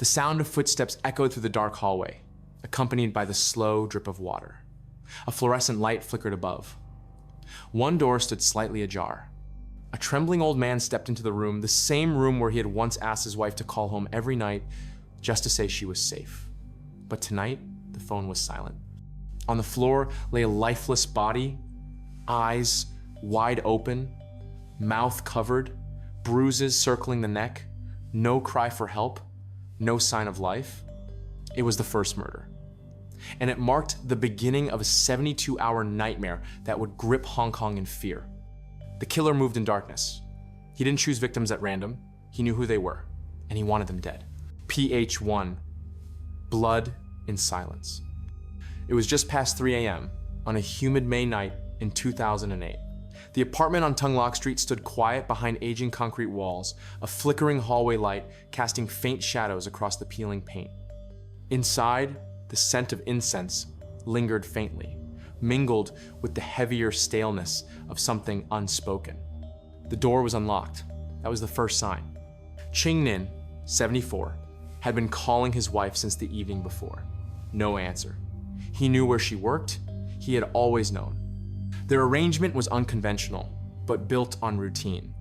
The sound of footsteps echoed through the dark hallway, accompanied by the slow drip of water. A fluorescent light flickered above. One door stood slightly ajar. A trembling old man stepped into the room, the same room where he had once asked his wife to call home every night just to say she was safe. But tonight, the phone was silent. On the floor lay a lifeless body, eyes wide open, mouth covered, bruises circling the neck, no cry for help, no sign of life. It was the first murder. And it marked the beginning of a 72-hour nightmare that would grip Hong Kong in fear. The killer moved in darkness. He didn't choose victims at random. He knew who they were, and he wanted them dead. PH1, blood in silence. It was just past 3 a.m. on a humid May night in 2008. The apartment on Tung Lok Street stood quiet behind aging concrete walls, a flickering hallway light casting faint shadows across the peeling paint. Inside, the scent of incense lingered faintly, mingled with the heavier staleness of something unspoken. The door was unlocked. That was the first sign. Ching Nin, 74, had been calling his wife since the evening before. No answer. He knew where she worked. He had always known. Their arrangement was unconventional, but built on routine.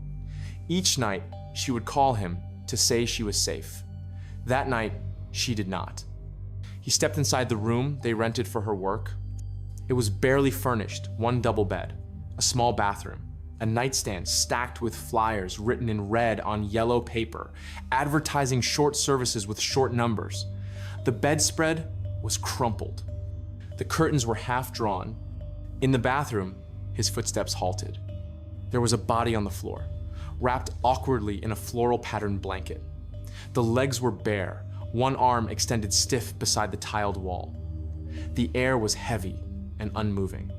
Each night, she would call him to say she was safe. That night, she did not. He stepped inside the room they rented for her work. It was barely furnished, one double bed, a small bathroom, a nightstand stacked with flyers written in red on yellow paper, advertising short services with short numbers. The bedspread was crumpled. The curtains were half drawn. In the bathroom, his footsteps halted. There was a body on the floor, wrapped awkwardly in a floral patterned blanket. The legs were bare, one arm extended stiff beside the tiled wall. The air was heavy and unmoving.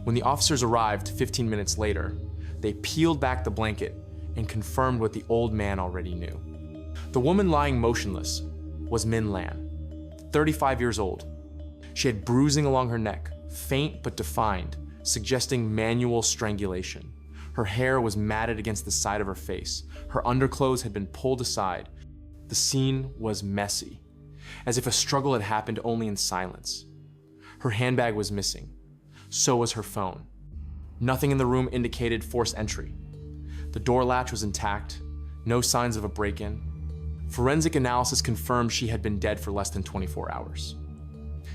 When the officers arrived 15 minutes later, they peeled back the blanket and confirmed what the old man already knew. The woman lying motionless was Min Lan, 35 years old. She had bruising along her neck, faint but defined, suggesting manual strangulation. Her hair was matted against the side of her face. Her underclothes had been pulled aside. The scene was messy, as if a struggle had happened only in silence. Her handbag was missing. So was her phone. Nothing in the room indicated forced entry. The door latch was intact, no signs of a break-in. Forensic analysis confirmed she had been dead for less than 24 hours.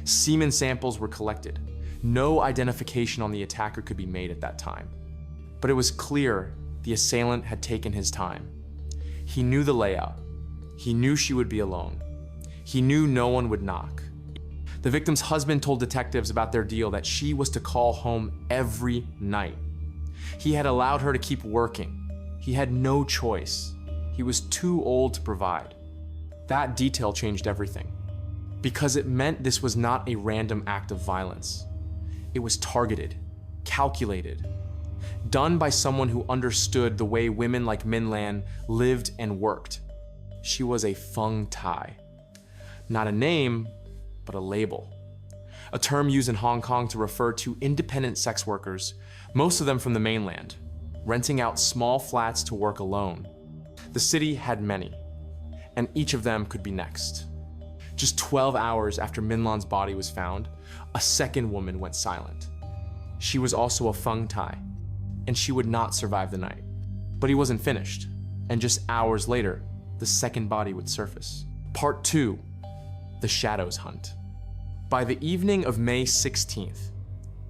Semen samples were collected. No identification on the attacker could be made at that time. But it was clear the assailant had taken his time. He knew the layout. He knew she would be alone. He knew no one would knock. The victim's husband told detectives about their deal that she was to call home every night. He had allowed her to keep working. He had no choice. He was too old to provide. That detail changed everything, because it meant this was not a random act of violence. It was targeted, calculated, done by someone who understood the way women like Min Lan lived and worked. She was a Fung Tai. Not a name, but a label. A term used in Hong Kong to refer to independent sex workers, most of them from the mainland, renting out small flats to work alone. The city had many, and each of them could be next. Just 12 hours after Min Lan's body was found, a second woman went silent. She was also a Fung Tai, and she would not survive the night. But he wasn't finished, and just hours later, the second body would surface. Part 2, the shadows hunt. By the evening of May 16th,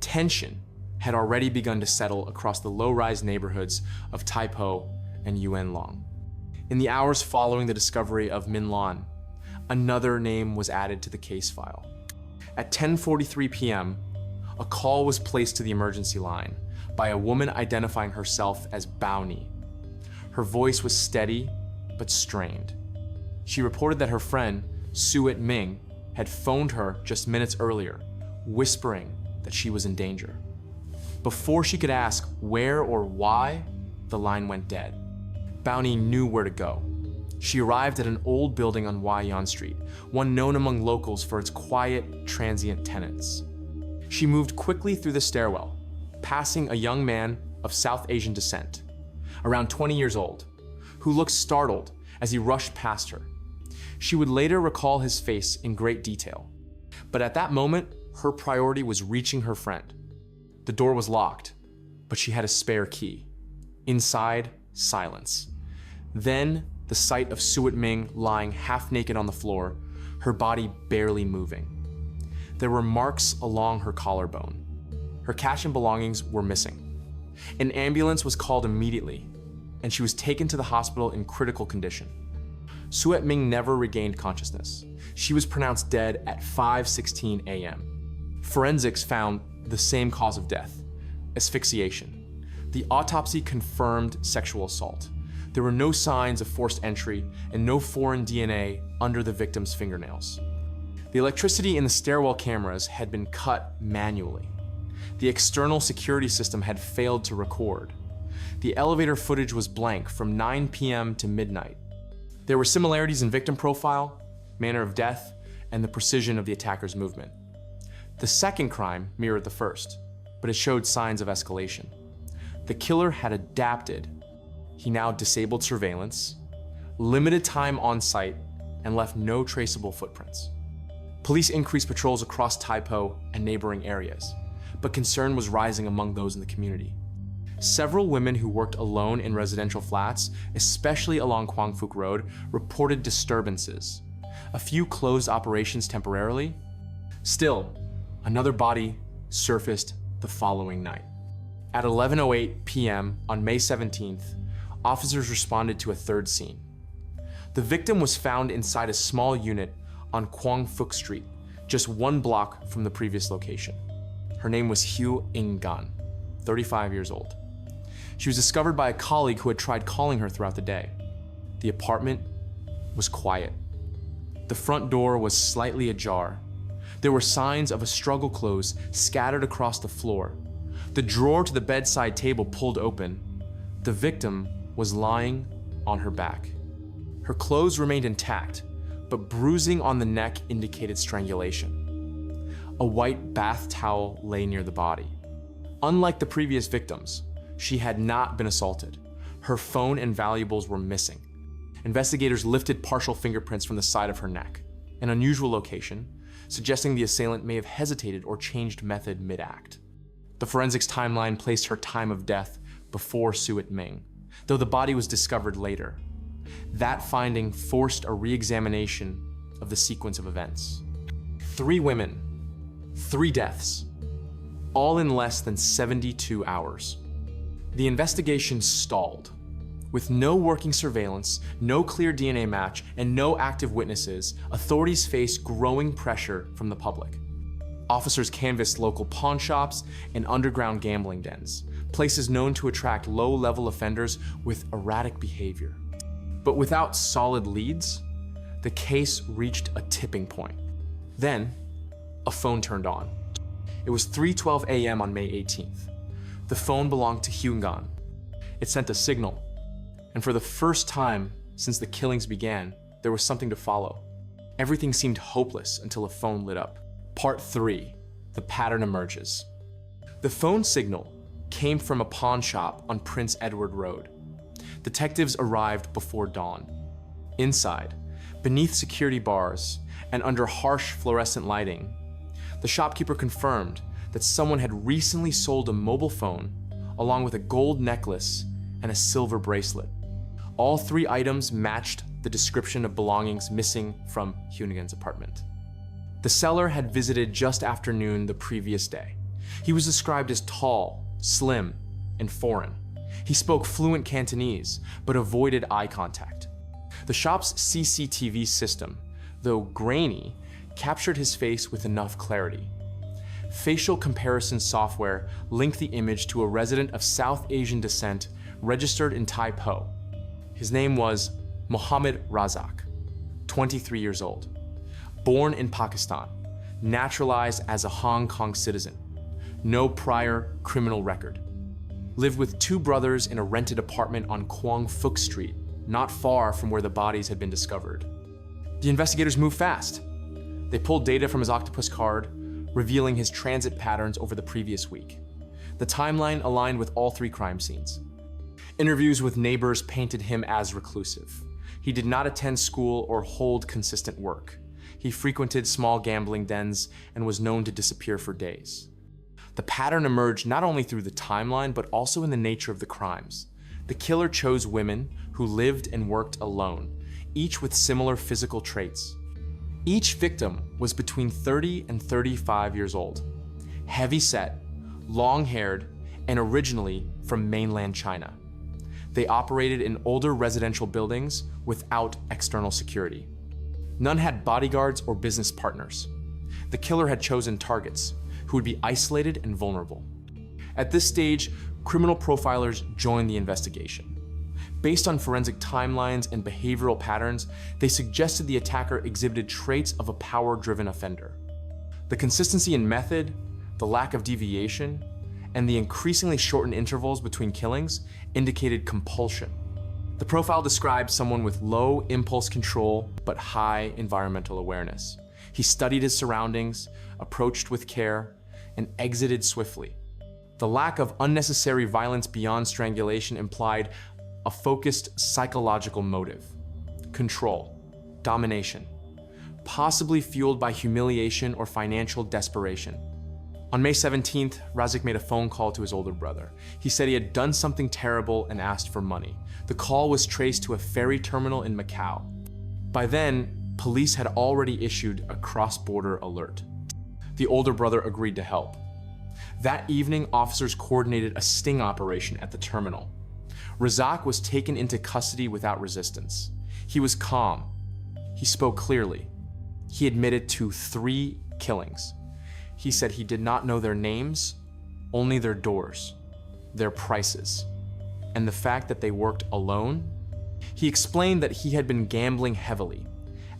tension had already begun to settle across the low-rise neighborhoods of Tai Po and Yuen Long. In the hours following the discovery of Min Lan, another name was added to the case file. At 10:43 p.m., a call was placed to the emergency line by a woman identifying herself as Bao Ni. Her voice was steady but strained. She reported that her friend, Suet Ming, had phoned her just minutes earlier, whispering that she was in danger. Before she could ask where or why, the line went dead. Bao Ni knew where to go. She arrived at an old building on Wai Yan Street, one known among locals for its quiet, transient tenants. She moved quickly through the stairwell, passing a young man of South Asian descent, around 20 years old, who looked startled as he rushed past her. She would later recall his face in great detail. But at that moment, her priority was reaching her friend. The door was locked, but she had a spare key. Inside, silence. Then, the sight of Suet Ming lying half naked on the floor, her body barely moving. There were marks along her collarbone. Her cash and belongings were missing. An ambulance was called immediately, and she was taken to the hospital in critical condition. Suet Ming never regained consciousness. She was pronounced dead at 5:16 a.m. Forensics found the same cause of death, asphyxiation. The autopsy confirmed sexual assault. There were no signs of forced entry and no foreign DNA under the victim's fingernails. The electricity in the stairwell cameras had been cut manually. The external security system had failed to record. The elevator footage was blank from 9 p.m. to midnight. There were similarities in victim profile, manner of death, and the precision of the attacker's movement. The second crime mirrored the first, but it showed signs of escalation. The killer had adapted. He now disabled surveillance, limited time on site, and left no traceable footprints. Police increased patrols across Tai Po and neighboring areas, but concern was rising among those in the community. Several women who worked alone in residential flats, especially along Quang Phuc Road, reported disturbances. A few closed operations temporarily. Still, another body surfaced the following night. At 11:08 p.m. on May 17th, officers responded to a third scene. The victim was found inside a small unit on Quang Phuc Street, just 1 block from the previous location. Her name was Hugh Ing-gan, 35 years old. She was discovered by a colleague who had tried calling her throughout the day. The apartment was quiet. The front door was slightly ajar. There were signs of a struggle clothes scattered across the floor. The drawer to the bedside table pulled open. The victim was lying on her back. Her clothes remained intact, but bruising on the neck indicated strangulation. A white bath towel lay near the body. Unlike the previous victims, she had not been assaulted. Her phone and valuables were missing. Investigators lifted partial fingerprints from the side of her neck, an unusual location, suggesting the assailant may have hesitated or changed method mid-act. The forensics timeline placed her time of death before Suet Ming, though the body was discovered later. That finding forced a re-examination of the sequence of events. 3 women, 3 deaths, all in less than 72 hours. The investigation stalled. With no working surveillance, no clear DNA match, and no active witnesses, authorities faced growing pressure from the public. Officers canvassed local pawn shops and underground gambling dens, places known to attract low-level offenders with erratic behavior. But without solid leads, the case reached a tipping point. Then, a phone turned on. It was 3:12 a.m. on May 18th. The phone belonged to Hyun-gan. It sent a signal, and for the first time since the killings began, there was something to follow. Everything seemed hopeless until a phone lit up. Part 3, the pattern emerges. The phone signal came from a pawn shop on Prince Edward Road. Detectives arrived before dawn. Inside, beneath security bars and under harsh fluorescent lighting, the shopkeeper confirmed that someone had recently sold a mobile phone along with a gold necklace and a silver bracelet. All 3 items matched the description of belongings missing from Hyun-gan's apartment. The seller had visited just after noon the previous day. He was described as tall, slim, and foreign. He spoke fluent Cantonese, but avoided eye contact. The shop's CCTV system, though grainy, captured his face with enough clarity. Facial comparison software linked the image to a resident of South Asian descent registered in Tai Po. His name was Mohammad Razak, 23 years old. Born in Pakistan, naturalized as a Hong Kong citizen. No prior criminal record. Lived with 2 brothers in a rented apartment on Quang Phuc Street, not far from where the bodies had been discovered. The investigators moved fast. They pulled data from his octopus card, revealing his transit patterns over the previous week. The timeline aligned with all 3 crime scenes. Interviews with neighbors painted him as reclusive. He did not attend school or hold consistent work. He frequented small gambling dens and was known to disappear for days. The pattern emerged not only through the timeline, but also in the nature of the crimes. The killer chose women who lived and worked alone, each with similar physical traits. Each victim was between 30 and 35 years old, heavy-set, long-haired, and originally from mainland China. They operated in older residential buildings without external security. None had bodyguards or business partners. The killer had chosen targets who would be isolated and vulnerable. At this stage, criminal profilers joined the investigation. Based on forensic timelines and behavioral patterns, they suggested the attacker exhibited traits of a power-driven offender. The consistency in method, the lack of deviation, and the increasingly shortened intervals between killings indicated compulsion. The profile described someone with low impulse control but high environmental awareness. He studied his surroundings, approached with care, and exited swiftly. The lack of unnecessary violence beyond strangulation implied a focused psychological motive: control, domination, possibly fueled by humiliation or financial desperation. On May 17th, Razak made a phone call to his older brother. He said he had done something terrible and asked for money. The call was traced to a ferry terminal in Macau. By then, police had already issued a cross-border alert. The older brother agreed to help. That evening, officers coordinated a sting operation at the terminal. Razak was taken into custody without resistance. He was calm. He spoke clearly. He admitted to 3 killings. He said he did not know their names, only their doors, their prices, and the fact that they worked alone. He explained that he had been gambling heavily.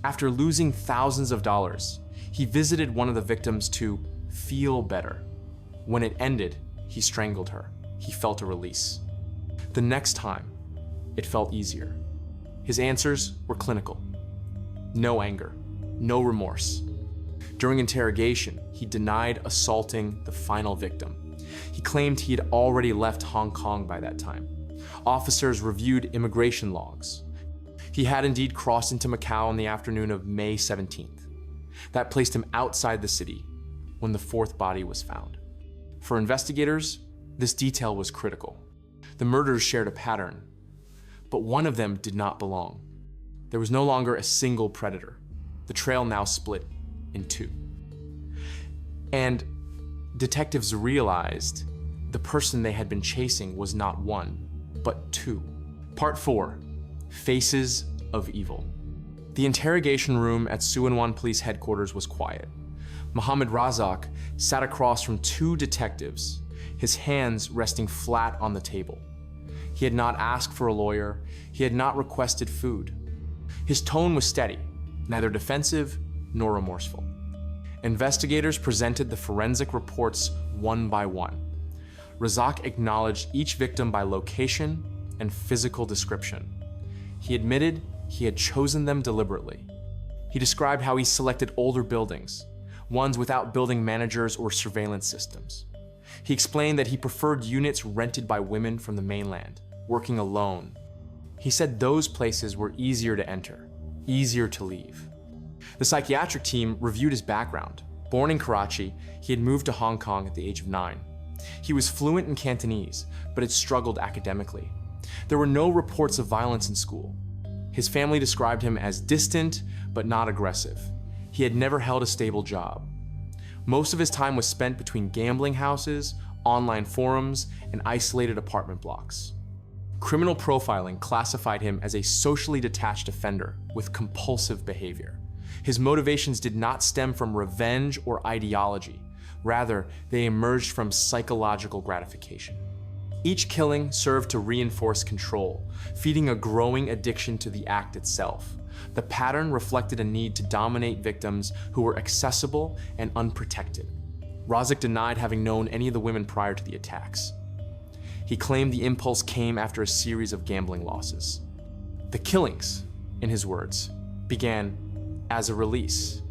After losing thousands of dollars, he visited one of the victims to feel better. When it ended, he strangled her. He felt a release. The next time, it felt easier. His answers were clinical. No anger, no remorse. During interrogation, he denied assaulting the final victim. He claimed he had already left Hong Kong by that time. Officers reviewed immigration logs. He had indeed crossed into Macau on the afternoon of May 17th. That placed him outside the city when the 4th body was found. For investigators, this detail was critical. The murderers shared a pattern, but one of them did not belong. There was no longer a single predator. The trail now split in 2. And detectives realized the person they had been chasing was not 1, but 2. Part 4, Faces of Evil. The interrogation room at Suwon Police Headquarters was quiet. Mohammad Razak sat across from 2 detectives, his hands resting flat on the table. He had not asked for a lawyer. He had not requested food. His tone was steady, neither defensive nor remorseful. Investigators presented the forensic reports one by one. Razak acknowledged each victim by location and physical description. He admitted he had chosen them deliberately. He described how he selected older buildings, ones without building managers or surveillance systems. He explained that he preferred units rented by women from the mainland, working alone. He said those places were easier to enter, easier to leave. The psychiatric team reviewed his background. Born in Karachi, he had moved to Hong Kong at the age of 9. He was fluent in Cantonese, but had struggled academically. There were no reports of violence in school. His family described him as distant, but not aggressive. He had never held a stable job. Most of his time was spent between gambling houses, online forums, and isolated apartment blocks. Criminal profiling classified him as a socially detached offender with compulsive behavior. His motivations did not stem from revenge or ideology. Rather, they emerged from psychological gratification. Each killing served to reinforce control, feeding a growing addiction to the act itself. The pattern reflected a need to dominate victims who were accessible and unprotected. Razak denied having known any of the women prior to the attacks. He claimed the impulse came after a series of gambling losses. The killings, in his words, began as a release.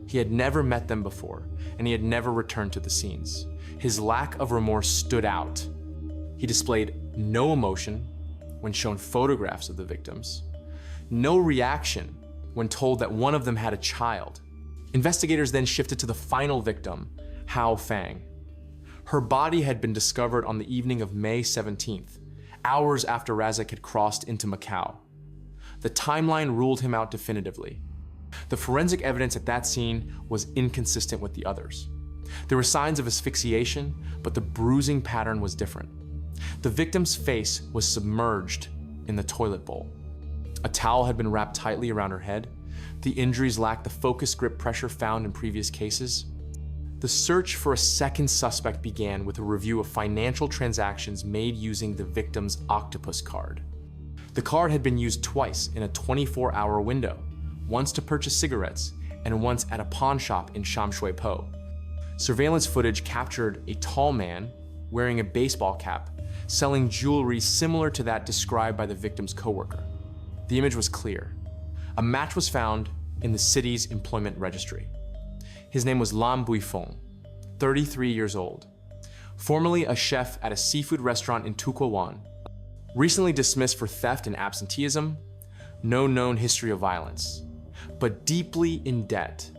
He had never met them before, and he had never returned to the scenes. His lack of remorse stood out. He displayed no emotion when shown photographs of the victims, no reaction when told that one of them had a child. Investigators then shifted to the final victim, Hao Fang. Her body had been discovered on the evening of May 17th, hours after Razak had crossed into Macau. The timeline ruled him out definitively. The forensic evidence at that scene was inconsistent with the others. There were signs of asphyxiation, but the bruising pattern was different. The victim's face was submerged in the toilet bowl. A towel had been wrapped tightly around her head. The injuries lacked the focus grip pressure found in previous cases. The search for a second suspect began with a review of financial transactions made using the victim's octopus card. The card had been used twice in a 24-hour window, once to purchase cigarettes and once at a pawn shop in Sham Shui Po. Surveillance footage captured a tall man wearing a baseball cap, selling jewelry similar to that described by the victim's coworker. The image was clear. A match was found in the city's employment registry. His name was Lam Buifeng, 33 years old, formerly a chef at a seafood restaurant in Tukwuan, recently dismissed for theft and absenteeism, no known history of violence, but deeply in debt.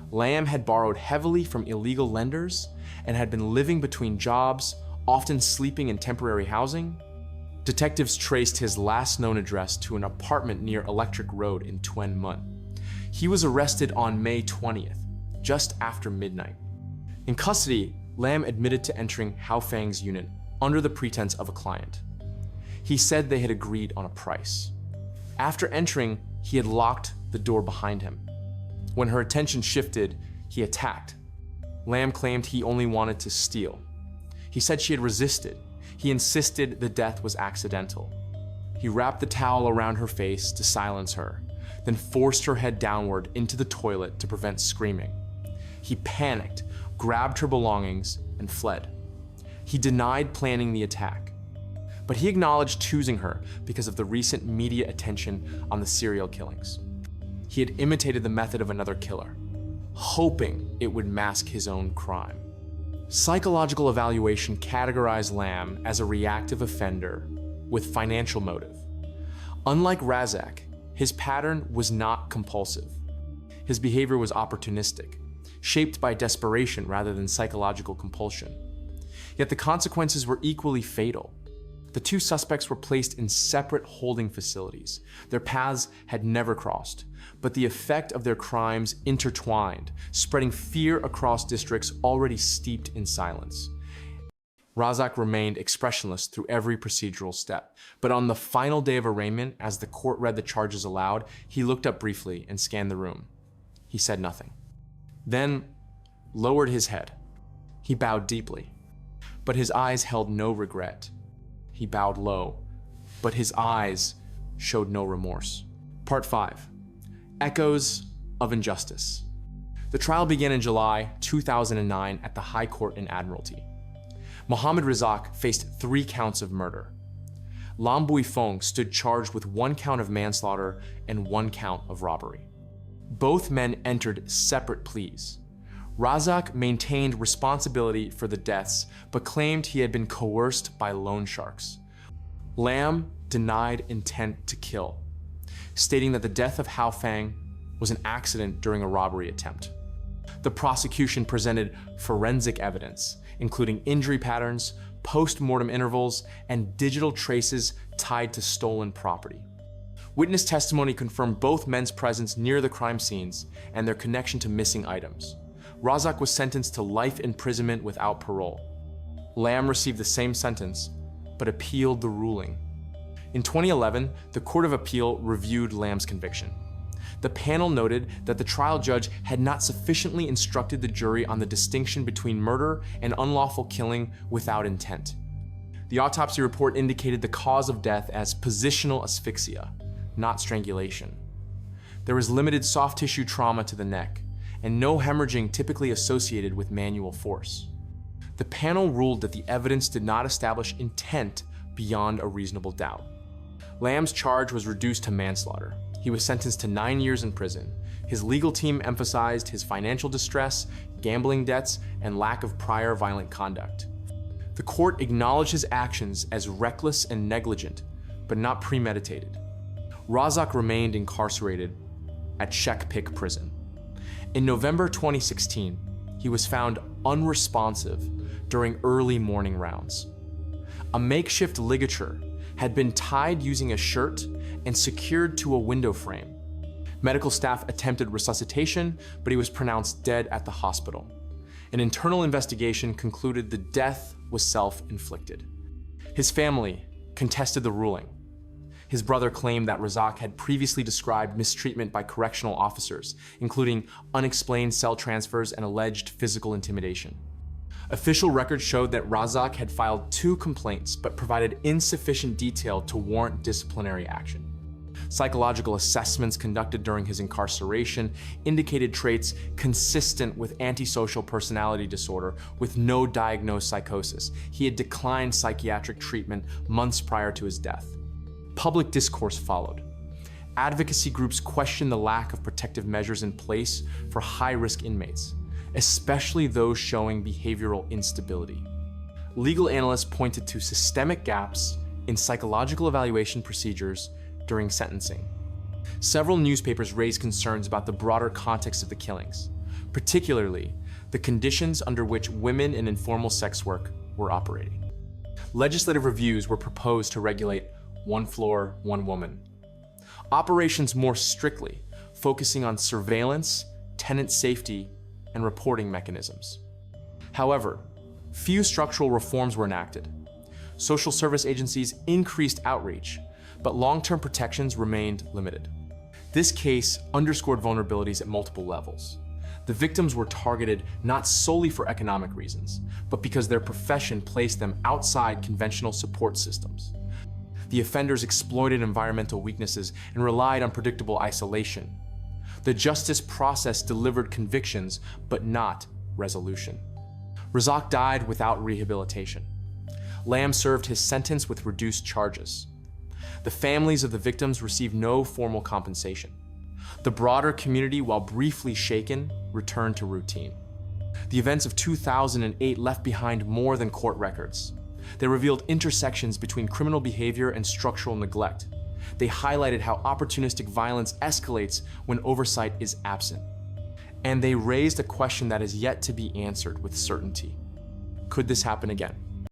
Lam had borrowed heavily from illegal lenders and had been living between jobs, often sleeping in temporary housing. Detectives traced his last known address to an apartment near Electric Road in Tuen Mun. He was arrested on May 20th, just after midnight. In custody, Lam admitted to entering Hao Fang's unit under the pretense of a client. He said they had agreed on a price. After entering, he had locked the door behind him. When her attention shifted, he attacked. Lam claimed he only wanted to steal. He said she had resisted. He insisted the death was accidental. He wrapped the towel around her face to silence her, then forced her head downward into the toilet to prevent screaming. He panicked, grabbed her belongings, and fled. He denied planning the attack, but he acknowledged choosing her because of the recent media attention on the serial killings. He had imitated the method of another killer, hoping it would mask his own crime. Psychological evaluation categorized Lam as a reactive offender with financial motive. Unlike Razak, his pattern was not compulsive. His behavior was opportunistic, shaped by desperation rather than psychological compulsion. Yet the consequences were equally fatal. The two suspects were placed in separate holding facilities. Their paths had never crossed, but the effect of their crimes intertwined, spreading fear across districts already steeped in silence. Razak remained expressionless through every procedural step, but on the final day of arraignment, as the court read the charges aloud, he looked up briefly and scanned the room. He said nothing, then lowered his head. He bowed deeply, but his eyes held no regret. He bowed low, but his eyes showed no remorse. Part 5. Echoes of Injustice. The trial began in July 2009 at the High Court in Admiralty. Mohammad Razak faced 3 counts of murder. Lam Buifeng stood charged with 1 count of manslaughter and 1 count of robbery. Both men entered separate pleas. Razak maintained responsibility for the deaths, but claimed he had been coerced by loan sharks. Lam denied intent to kill, stating that the death of Hao Fang was an accident during a robbery attempt. The prosecution presented forensic evidence, including injury patterns, post-mortem intervals, and digital traces tied to stolen property. Witness testimony confirmed both men's presence near the crime scenes and their connection to missing items. Razak was sentenced to life imprisonment without parole. Lam received the same sentence, but appealed the ruling. In 2011, the Court of Appeal reviewed Lam's conviction. The panel noted that the trial judge had not sufficiently instructed the jury on the distinction between murder and unlawful killing without intent. The autopsy report indicated the cause of death as positional asphyxia, not strangulation. There was limited soft tissue trauma to the neck, and no hemorrhaging typically associated with manual force. The panel ruled that the evidence did not establish intent beyond a reasonable doubt. Lam's charge was reduced to manslaughter. He was sentenced to 9 years in prison. His legal team emphasized his financial distress, gambling debts, and lack of prior violent conduct. The court acknowledged his actions as reckless and negligent, but not premeditated. Razak remained incarcerated at Shekpik prison. In November 2016, he was found unresponsive during early morning rounds. A makeshift ligature had been tied using a shirt and secured to a window frame. Medical staff attempted resuscitation, but he was pronounced dead at the hospital. An internal investigation concluded the death was self-inflicted. His family contested the ruling. His brother claimed that Razak had previously described mistreatment by correctional officers, including unexplained cell transfers and alleged physical intimidation. Official records showed that Razak had filed 2 complaints but provided insufficient detail to warrant disciplinary action. Psychological assessments conducted during his incarceration indicated traits consistent with antisocial personality disorder with no diagnosed psychosis. He had declined psychiatric treatment months prior to his death. Public discourse followed. Advocacy groups questioned the lack of protective measures in place for high-risk inmates, especially those showing behavioral instability. Legal analysts pointed to systemic gaps in psychological evaluation procedures during sentencing. Several newspapers raised concerns about the broader context of the killings, particularly the conditions under which women in informal sex work were operating. Legislative reviews were proposed to regulate one floor, one woman. Operations more strictly, focusing on surveillance, tenant safety, and reporting mechanisms. However, few structural reforms were enacted. Social service agencies increased outreach, but long-term protections remained limited. This case underscored vulnerabilities at multiple levels. The victims were targeted not solely for economic reasons, but because their profession placed them outside conventional support systems. The offenders exploited environmental weaknesses and relied on predictable isolation. The justice process delivered convictions, but not resolution. Razak died without rehabilitation. Lamb served his sentence with reduced charges. The families of the victims received no formal compensation. The broader community, while briefly shaken, returned to routine. The events of 2008 left behind more than court records. They revealed intersections between criminal behavior and structural neglect. They highlighted how opportunistic violence escalates when oversight is absent. And they raised a question that is yet to be answered with certainty. Could this happen again?